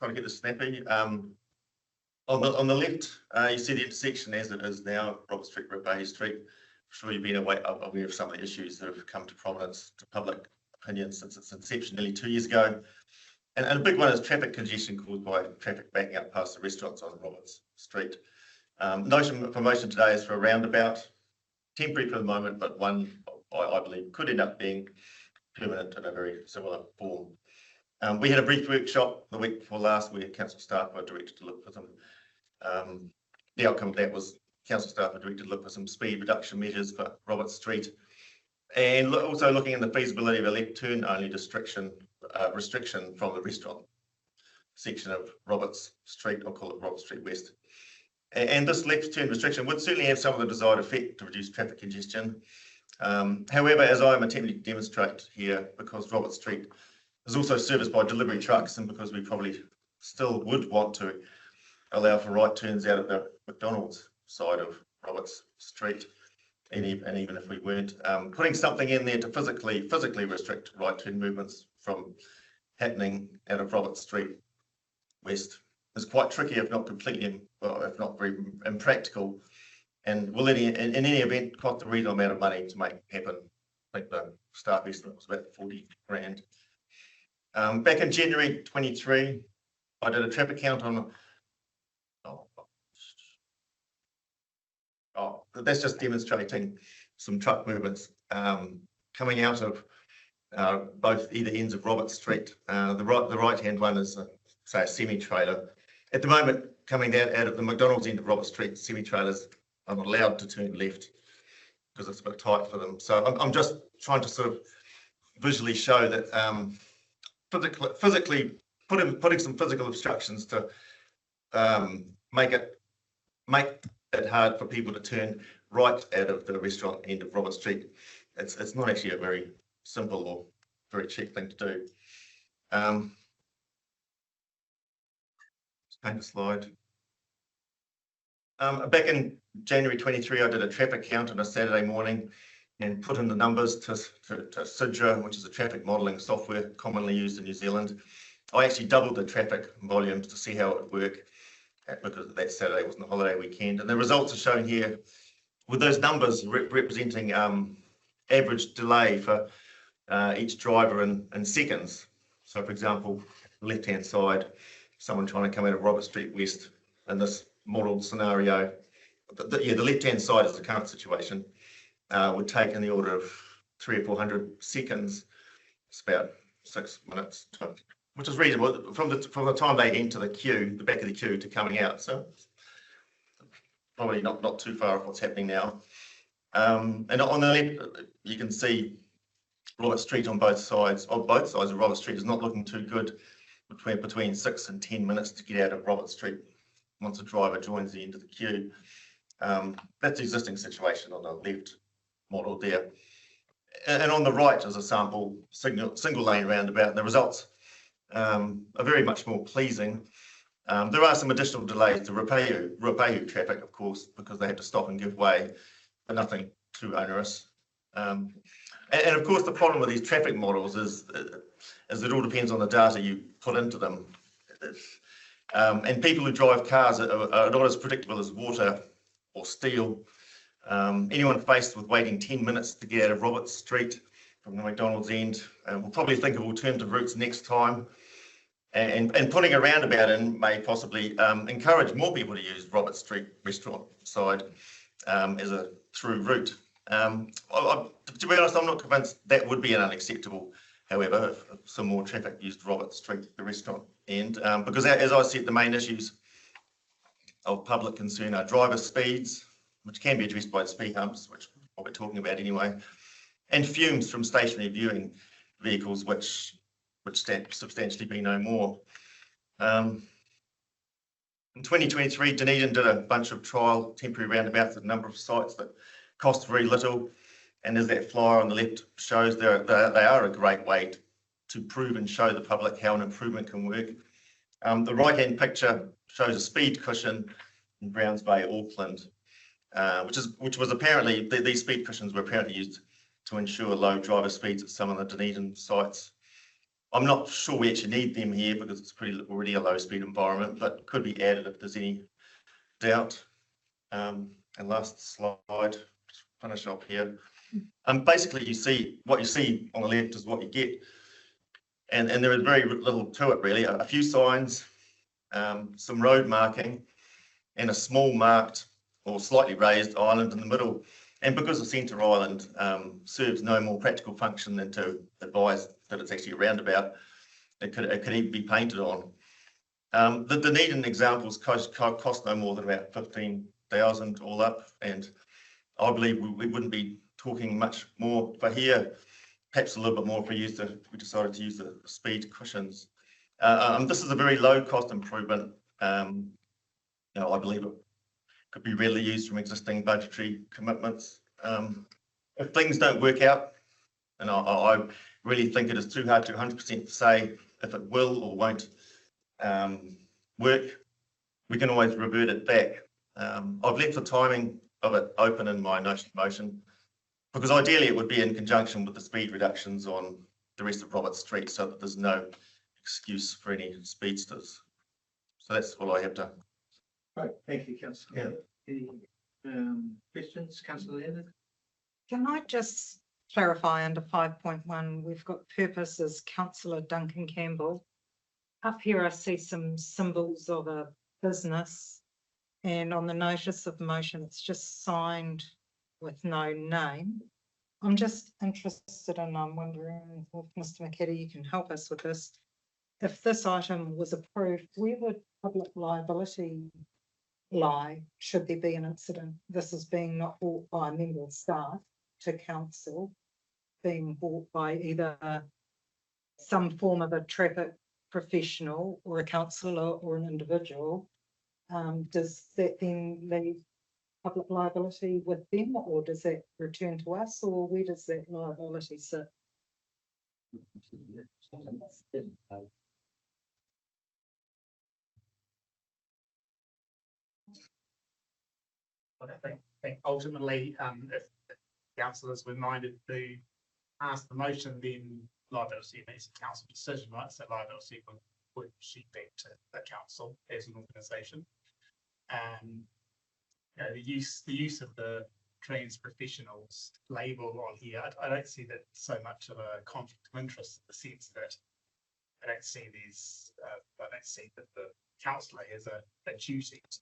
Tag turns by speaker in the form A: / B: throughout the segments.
A: trying to get this snappy. On the left, you see the intersection as it is now, Robert Street, Ruapehu Street. I'm sure you've been aware of some of the issues that have come to prominence, to public opinion since its inception nearly 2 years ago. And a big one is traffic congestion caused by traffic backing up past the restaurants on Roberts Street. Notion for motion today is for a roundabout, temporary for the moment, but one I believe could end up being permanent in a very similar form. We had a brief workshop the week before last where council staff were directed to look for some. The outcome of that was council staff were directed to look for some speed reduction measures for Roberts Street, and also looking at the feasibility of a left turn only restriction from the restaurant section of Roberts Street. I'll call it Roberts Street West. And this left turn restriction would certainly have some of the desired effect to reduce traffic congestion. However, as I'm attempting to demonstrate here, because Roberts Street is also serviced by delivery trucks, and because we probably still would want to allow for right turns out of the McDonald's side of Roberts Street, and even if we weren't, putting something in there to physically restrict right turn movements from happening out of Roberts Street West is quite tricky, if not completely, well, if not very impractical, and will in any event cost a reasonable amount of money to make happen. I think the staff estimate was about 40 grand. Back in January 23, I did a traffic count on. That's just demonstrating some truck movements coming out of both either ends of Roberts Street. The right-hand one is, say, a semi-trailer. At the moment, coming out of the McDonald's end of Roberts Street, semi-trailers are not allowed to turn left because it's a bit tight for them. So I'm just trying to sort of visually show that physically putting some physical obstructions to make it hard for people to turn right out of the restaurant end of Roberts Street. It's not actually a very simple or very cheap thing to do. Paint a slide. Back in January 23, I did a traffic count on a Saturday morning and put in the numbers to Sidra, which is a traffic modelling software commonly used in New Zealand. I actually doubled the traffic volumes to see how it would work, because that Saturday wasn't a holiday weekend. And the results are shown here with those numbers representing average delay for each driver in seconds. So, for example, left-hand side, someone trying to come out of Robert Street West in this modelled scenario. The left-hand side is the current situation. Would take in the order of 300 or 400 seconds. It's about 6 minutes, which is reasonable from the time they enter the queue, the back of the queue, to coming out. So probably not too far off what's happening now. And on the left, you can see Robert Street on both sides. On both sides of Robert Street is not looking too good. Between 6 and 10 minutes to get out of Robert Street once a driver joins the end of the queue. That's the existing situation on the left model there. And on the right is a sample single lane roundabout, and the results are very much more pleasing. There are some additional delays to Ruapehu traffic, of course, because they have to stop and give way, but nothing too onerous. And of course, the problem with these traffic models is it all depends on the data you put into them. And people who drive cars are not as predictable as water or steel. Anyone faced with waiting 10 minutes to get out of Roberts Street from the McDonald's end will probably think of alternative routes next time. And putting a roundabout in may possibly encourage more people to use Roberts Street restaurant side as a through route. To be honest, I'm not convinced that would be an unacceptable. However, if some more traffic used Roberts Street, the restaurant end, because as I said, the main issues of public concern are driver speeds, which can be addressed by speed humps, which what we're talking about anyway, and fumes from stationary viewing vehicles, which substantially be no more. In 2023, Dunedin did a bunch of trial temporary roundabouts at a number of sites that cost very little. And as that flyer on the left shows, they are a great way to prove and show the public how an improvement can work. The right-hand picture shows a speed cushion in Browns Bay, Auckland, which was apparently, these speed cushions were apparently used to ensure low driver speeds at some of the Dunedin sites. I'm not sure we actually need them here because it's already a low speed environment, but could be added if there's any doubt. And last slide, finish up here. Basically you see what you see on the left is what you get. And there is very little to it really. A few signs, some road marking, and a small marked or slightly raised island in the middle. And because the centre island serves no more practical function than to advise that it's actually a roundabout, it could even be painted on. The Dunedin examples cost no more than about 15,000 all up, and I believe we wouldn't be talking much more for here. Perhaps a little bit more if we decided to use the speed cushions. This is a very low cost improvement. I believe it could be readily used from existing budgetary commitments. If things don't work out, and I really think it is too hard to 100% say if it will or won't work, we can always revert it back. I've left the timing of it open in my notion of motion, because ideally it would be in conjunction with the speed reductions on the rest of Roberts Street so that there's no excuse for any speedsters. So that's all I have to.
B: Right, thank you, Councillor. Yeah. Any questions, Councillor Leonard?
C: Can I just clarify under 5.1, we've got purpose as Councillor Duncan Campbell. Up here I see some symbols of a business, and on the notice of motion it's just signed with no name. I'm just interested and I'm wondering if Mr. McKetty, you can help us with this. If this item was approved, where would public liability lie should there be an incident? This is being not bought by a member of staff to council, being bought by either some form of a traffic professional or a councillor or an individual. Does that then leave public liability with them, or does that return to us, or where does that liability sit?
D: I think ultimately, if councillors were minded to pass the motion, then liability is a council decision, right? So liability would sheet back to the council as an organisation. The use of the trans professionals label on here, I don't see that so much of a conflict of interest in the sense that I don't see that the councillor has a duty to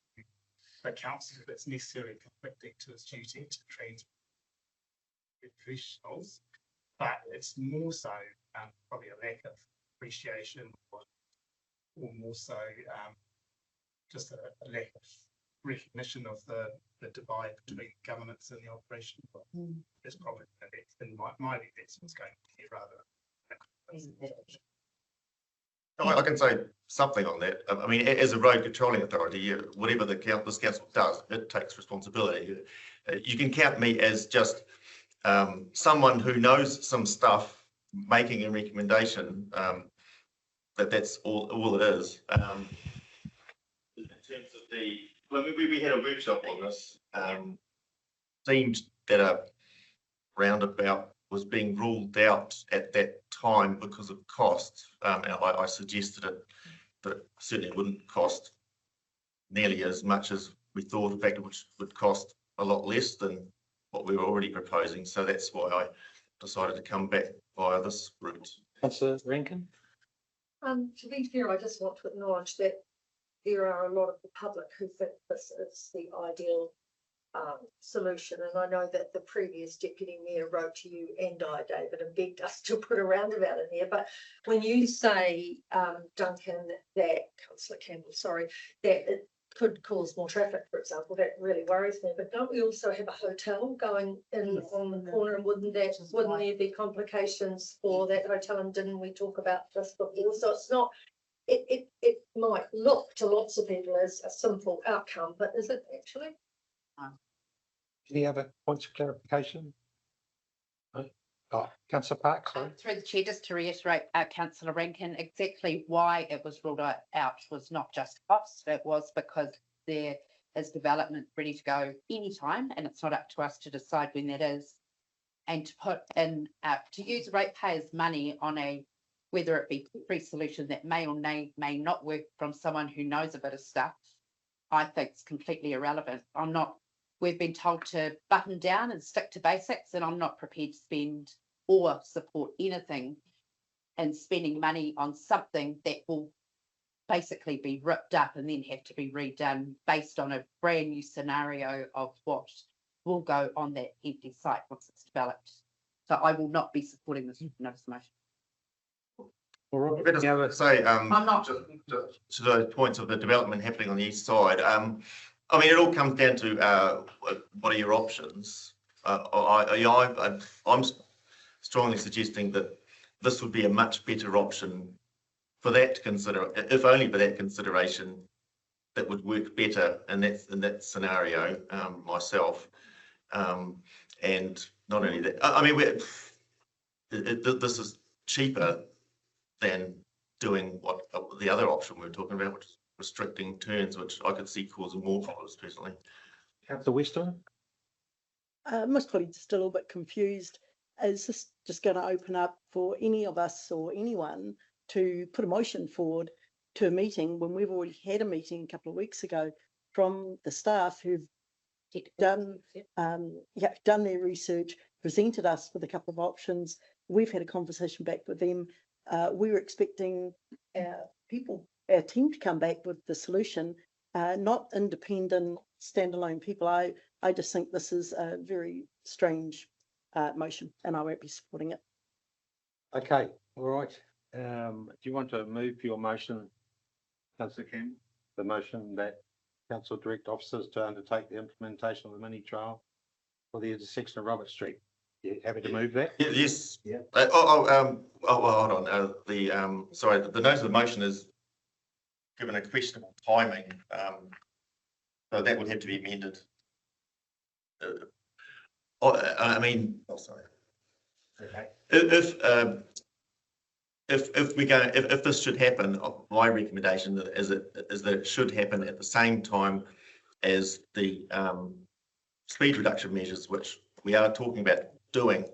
D: the council that's necessarily conflicting to its duty to trans professionals, but it's more so probably a lack of appreciation or more so just a lack of recognition of the divide between governance and the operation. It's probably in my view that's what's going on here rather.
A: I can say something on that. I mean, as a road controlling authority, whatever this council does, it takes responsibility. You can count me as just someone who knows some stuff, making a recommendation. That's all it is. In terms of we had a workshop on this. Seemed that a roundabout was being ruled out at that time because of cost. And I suggested that it certainly wouldn't cost nearly as much as we thought. In fact, it would cost a lot less than what we were already proposing. So that's why I decided to come back via this route.
B: Councillor Rankin?
E: To be fair, I just want to acknowledge that there are a lot of the public who think this is the ideal solution, and I know that the previous deputy mayor wrote to you and I, David, and begged us to put a roundabout in there. But when you say, Duncan, that Councillor Campbell, sorry, that it could cause more traffic, for example, that really worries me. But don't we also have a hotel going in on the corner, and wouldn't there be complications for that hotel? And didn't we talk about this before? So it's not. It might look to lots of people as a simple outcome, but is it actually?
B: Any other points of clarification? Councillor Park, sorry.
F: Through the chair, just to reiterate, Councillor Rankin, exactly why it was ruled out was not just cost, it was because there is development ready to go anytime, and it's not up to us to decide when that is. And to put in, to use ratepayers' money on a whether it be free solution that may or may not work from someone who knows a bit of stuff, I think it's completely irrelevant. We've been told to button down and stick to basics, and I'm not prepared to spend or support anything and spending money on something that will basically be ripped up and then have to be redone based on a brand new scenario of what will go on that empty site once it's developed. So I will not be supporting this notice of motion.
A: Say,
F: I'm not.
A: to those points of the development happening on the east side. I mean, it all comes down to what are your options? I'm strongly suggesting that this would be a much better option for that to consider, if only for that consideration, that would work better in that scenario myself. And not only that, I mean, this is cheaper than doing what the other option we were talking about, which is restricting turns, which I could see causing more problems personally.
G: Councillor Weston?
H: Most probably just a little bit confused. Is this just going to open up for any of us or anyone to put a motion forward to a meeting when we've already had a meeting a couple of weeks ago from the staff who've done their research, presented us with a couple of options. We've had a conversation back with them. We were expecting our team to come back with the solution, not independent, standalone people. I just think this is a very strange motion, and I won't be supporting it.
G: Okay, all right. Do you want to move your motion, Councillor Campbell? The motion that council direct officers to undertake the implementation of the mini trail for the intersection of Robert Street. You happy to move that?
A: Yes.
G: Yeah.
A: Hold on. Sorry, the notice of the motion is given a questionable timing, so that would have to be amended. I mean, sorry.
G: Okay.
A: If this should happen, my recommendation is that it should happen at the same time as the speed reduction measures, which we are talking about doing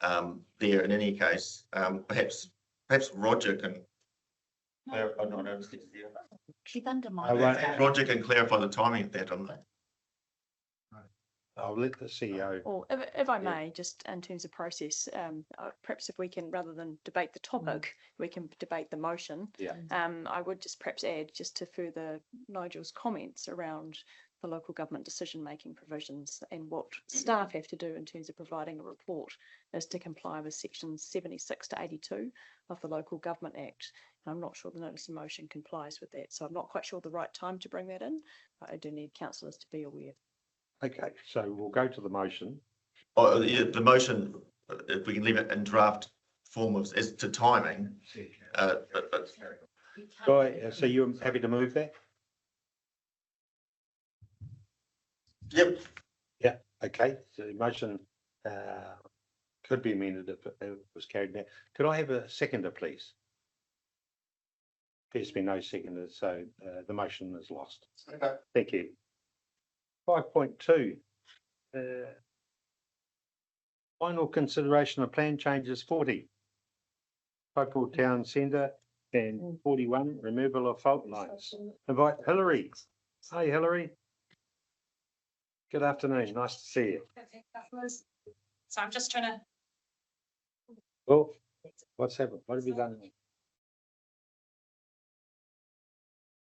A: there. In any case, perhaps Roger can clarify. Roger can clarify the timing of that on that.
G: I'll let the CEO.
I: Or if I may, just in terms of process, perhaps if we can, rather than debate the topic, we can debate the motion.
G: Yeah.
I: I would just perhaps add, just to further Nigel's comments around the local government decision-making provisions and what staff have to do in terms of providing a report is to comply with sections 76 to 82 of the Local Government Act. And I'm not sure the notice of motion complies with that. So I'm not quite sure the right time to bring that in, but I do need councillors to be aware.
G: Okay, so we'll go to the motion.
A: Oh, yeah, the motion, if we can leave it in draft form as to timing.
G: So you're happy to move that?
A: Yep.
G: Yeah. Okay. So the motion could be amended if it was carried out. Could I have a seconder, please? There's been no seconder, so the motion is lost.
A: Okay.
G: Thank you. 5.2. Final consideration of plan changes 40. Local town centre and 41 removal of fault lines. Invite Hilary. Hi Hilary. Good afternoon. Nice to see you.
J: So I'm just trying to.
G: Well, what's happened? What have you done?